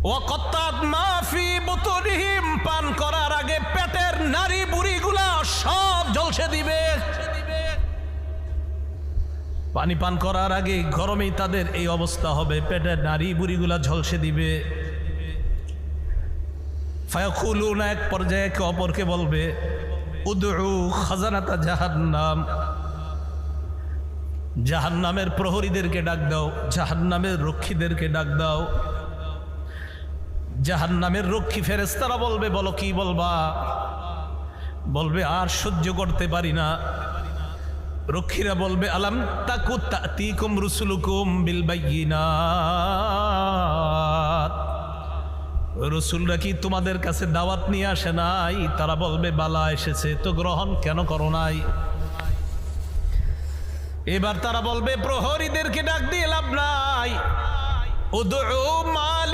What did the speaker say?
ওয়াকাত্তাত মা ফি বুতুনিহিম, পান করার আগে পেটের নারী বুড়িগুলা সব ঝলসে দিবে। পানি পান করার আগে গরমেই তাদের এই অবস্থা হবে, পেটের নারী বুড়িগুলা ঝলসে দিবে। ফায়াকুলুনা, এক পর্যায়ে একে অপরকে বলবে, উদউ খাজানাতা জাহান্নাম, জাহান্নামের প্রহরীদেরকে ডাক দাও, জাহান্নামের রক্ষীদেরকে ডাক দাও। জাহান্নামের রক্ষী ফেরেশতারা বলবে, বলো কি বলবা? বলবে আর সহ্য করতে পারি না। রক্ষীরা বলবে, আলাম তাকু তাতিকুম রুসুলুকুম বিল বাইয়িনাত, রসুলরা কি তোমাদের কাছে দাওয়াত নিয়ে আসে নাই? তারা বলবে, বালা এসেছে, তো গ্রহণ কেন করো নাই? এবার তারা বলবে, প্রহরীদেরকে ডাক দিয়ে লাভ নাই, উদউ মাল